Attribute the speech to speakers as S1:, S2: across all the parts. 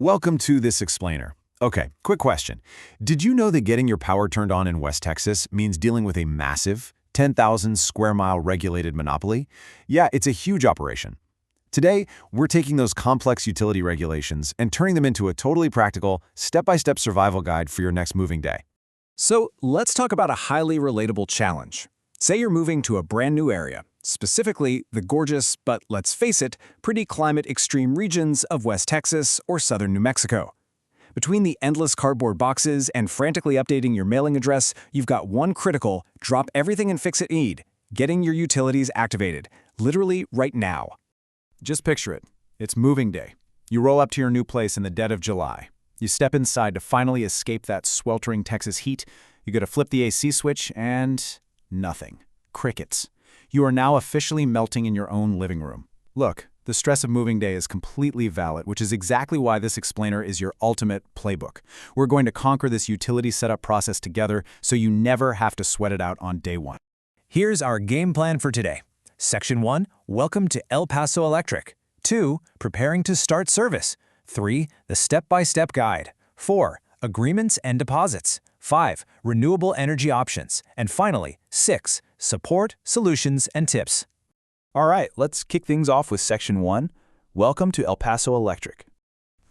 S1: Welcome to This Explainer. Okay, quick question. Did you know that getting your power turned on in West Texas means dealing with a massive 10,000 square mile regulated monopoly? Yeah, it's a huge operation. Today, we're taking those complex utility regulations and turning them into a totally practical, step-by-step survival guide for your next moving day.
S2: So let's talk about a highly relatable challenge. Say you're moving to a brand new area, specifically the gorgeous, but let's face it, pretty climate extreme regions of West Texas or southern New Mexico. Between the endless cardboard boxes and frantically updating your mailing address, you've got one critical, drop everything and fix it need, getting your utilities activated, literally right now.
S1: Just picture it. It's moving day. You roll up to your new place in the dead of July. You step inside to finally escape that sweltering Texas heat. You go to flip the AC switch and nothing. Crickets. You are now officially melting in your own living room. Look, the stress of moving day is completely valid, which is exactly why this explainer is your ultimate playbook. We're going to conquer this utility setup process together so you never have to sweat it out on day one.
S2: Here's our game plan for today. Section 1, welcome to El Paso Electric. 2, preparing to start service. 3, the step-by-step guide. 4, agreements and deposits. 5, renewable energy options. And finally, 6, support, solutions, and tips.
S1: All right, let's kick things off with Section 1, welcome to El Paso Electric.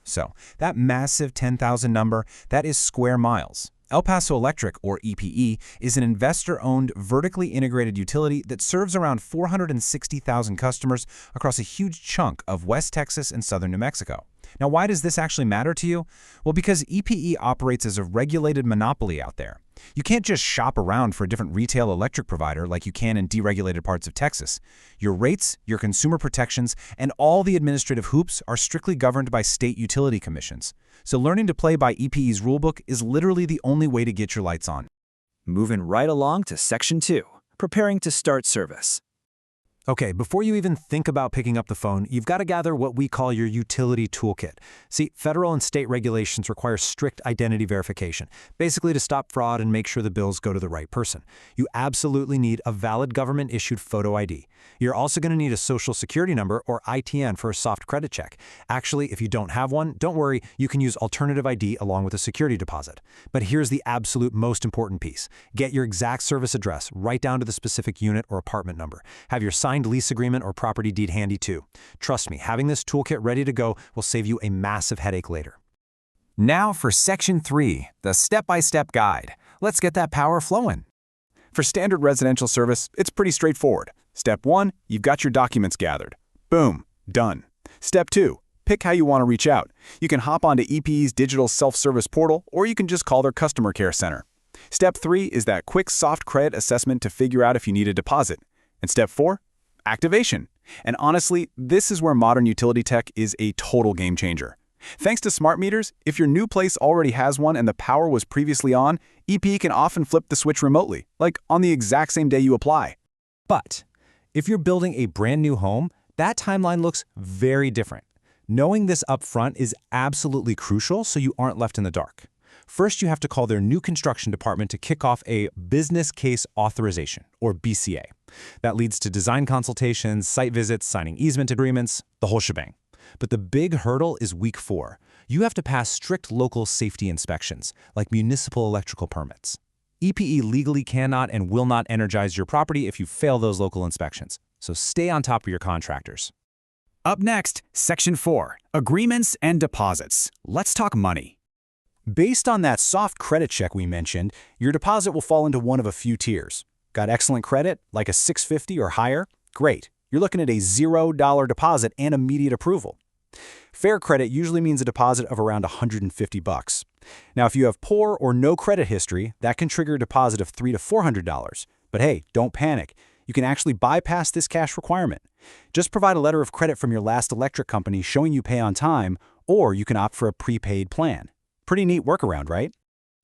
S1: So, that massive 10,000 number, that is square miles. El Paso Electric, or EPE, is an investor-owned, vertically integrated utility that serves around 460,000 customers across a huge chunk of West Texas and southern New Mexico. Now, why does this actually matter to you? Well, because EPE operates as a regulated monopoly out there. You can't just shop around for a different retail electric provider like you can in deregulated parts of Texas. Your rates, your consumer protections, and all the administrative hoops are strictly governed by state utility commissions. So learning to play by EPE's rulebook is literally the only way to get your lights on.
S3: Moving right along to Section 2, preparing to start service.
S2: Okay, before you even think about picking up the phone, you've got to gather what we call your utility toolkit. See, federal and state regulations require strict identity verification, basically to stop fraud and make sure the bills go to the right person. You absolutely need a valid government-issued photo ID. You're also going to need a social security number, or ITN, for a soft credit check. Actually, if you don't have one, don't worry, you can use alternative ID along with a security deposit. But here's the absolute most important piece. Get your exact service address, right down to the specific unit or apartment number. Have your signed lease agreement or property deed handy too. Trust me, having this toolkit ready to go will save you a massive headache later.
S4: Now for Section 3, the step-by-step guide. Let's get that power flowing.
S1: For standard residential service, it's pretty straightforward. Step 1, you've got your documents gathered. Boom, done. Step 2, pick how you want to reach out. You can hop onto EPE's digital self-service portal, or you can just call their customer care center. Step 3 is that quick soft credit assessment to figure out if you need a deposit. And Step 4, activation. And honestly, this is where modern utility tech is a total game changer. Thanks to smart meters, if your new place already has one and the power was previously on, EPE can often flip the switch remotely, like on the exact same day you apply.
S2: But if you're building a brand new home, that timeline looks very different. Knowing this up front is absolutely crucial so you aren't left in the dark. First, you have to call their new construction department to kick off a business case authorization, or BCA. That leads to design consultations, site visits, signing easement agreements, the whole shebang. But the big hurdle is week 4. You have to pass strict local safety inspections, like municipal electrical permits. EPE legally cannot and will not energize your property if you fail those local inspections, so stay on top of your contractors.
S4: Up next, Section 4, agreements and deposits. Let's talk money.
S1: Based on that soft credit check we mentioned, your deposit will fall into one of a few tiers. Got excellent credit, like a 650 or higher? Great. You're looking at a $0 deposit and immediate approval. Fair credit usually means a deposit of around $150. Now, if you have poor or no credit history, that can trigger a deposit of $300 to $400. But hey, don't panic. You can actually bypass this cash requirement. Just provide a letter of credit from your last electric company showing you pay on time, or you can opt for a prepaid plan. Pretty neat workaround, right?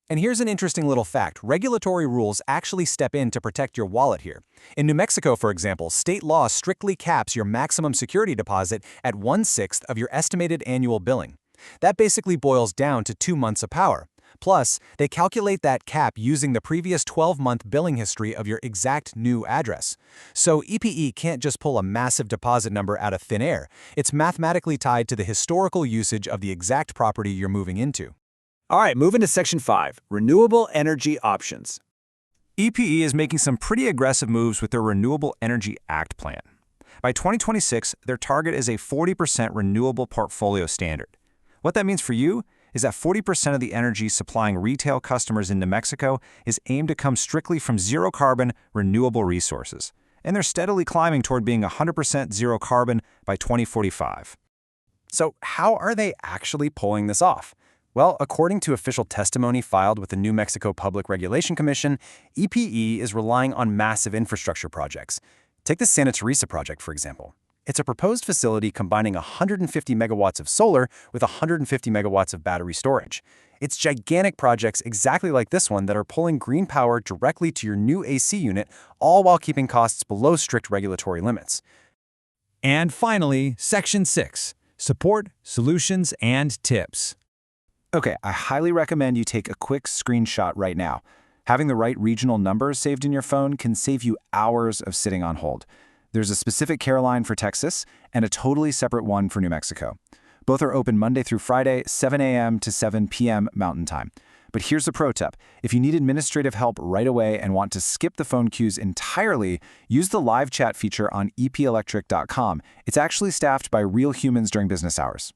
S2: And here's an interesting little fact. Regulatory rules actually step in to protect your wallet here. In New Mexico, for example, state law strictly caps your maximum security deposit at 1/6 of your estimated annual billing. That basically boils down to 2 months of power.
S1: Plus, they calculate that cap using the previous 12-month billing history of your exact new address. So EPE can't just pull a massive deposit number out of thin air. It's mathematically tied to the historical usage of the exact property you're moving into.
S3: All right, moving to Section 5, Renewable Energy Options.
S1: EPE is making some pretty aggressive moves with their Renewable Energy Act plan. By 2026, their target is a 40% renewable portfolio standard. What that means for you is that 40% of the energy supplying retail customers in New Mexico is aimed to come strictly from zero-carbon, renewable resources, and they're steadily climbing toward being 100% zero carbon by 2045. So how are they actually pulling this off? Well, according to official testimony filed with the New Mexico Public Regulation Commission, EPE is relying on massive infrastructure projects. Take the Santa Teresa project, for example. It's a proposed facility combining 150 megawatts of solar with 150 megawatts of battery storage. It's gigantic projects exactly like this one that are pulling green power directly to your new AC unit, all while keeping costs below strict regulatory limits.
S2: And finally, Section 6, Support, Solutions, and Tips.
S1: Okay, I highly recommend you take a quick screenshot right now. Having the right regional numbers saved in your phone can save you hours of sitting on hold. There's a specific care line for Texas and a totally separate one for New Mexico. Both are open Monday through Friday, 7 a.m. to 7 p.m. Mountain Time. But here's the pro tip. If you need administrative help right away and want to skip the phone queues entirely, use the live chat feature on epelectric.com. It's actually staffed by real humans during business hours.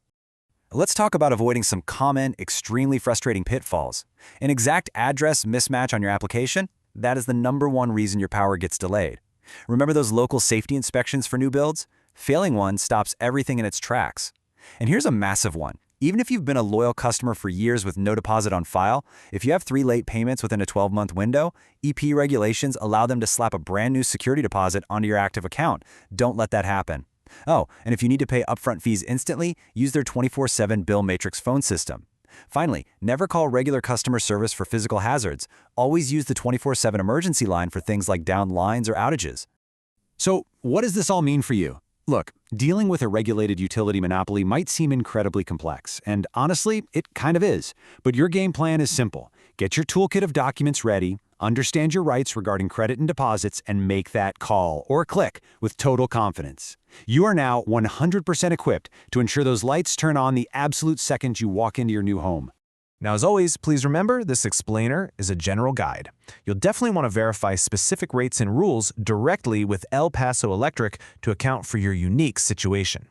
S3: Let's talk about avoiding some common, extremely frustrating pitfalls. An exact address mismatch on your application? That is the #1 reason your power gets delayed. Remember those local safety inspections for new builds? Failing one stops everything in its tracks. And here's a massive one. Even if you've been a loyal customer for years with no deposit on file, if you have 3 late payments within a 12-month window, EP regulations allow them to slap a brand new security deposit onto your active account. Don't let that happen. Oh, and if you need to pay upfront fees instantly, use their 24/7 Bill Matrix phone system. Finally, never call regular customer service for physical hazards. Always use the 24/7 emergency line for things like down lines or outages.
S2: So, what does this all mean for you? Look, dealing with a regulated utility monopoly might seem incredibly complex, and honestly, it kind of is. But your game plan is simple. Get your toolkit of documents ready, understand your rights regarding credit and deposits, and make that call or click with total confidence. You are now 100% equipped to ensure those lights turn on the absolute second you walk into your new home.
S1: Now, as always, please remember this explainer is a general guide. You'll definitely want to verify specific rates and rules directly with El Paso Electric to account for your unique situation.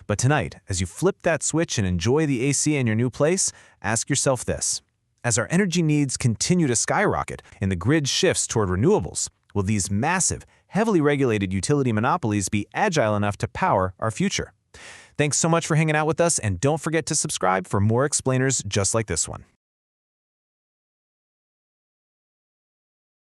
S1: But tonight, as you flip that switch and enjoy the AC in your new place, ask yourself this. As our energy needs continue to skyrocket and the grid shifts toward renewables, will these massive, heavily regulated utility monopolies be agile enough to power our future? Thanks so much for hanging out with us, and don't forget to subscribe for more explainers just like this one.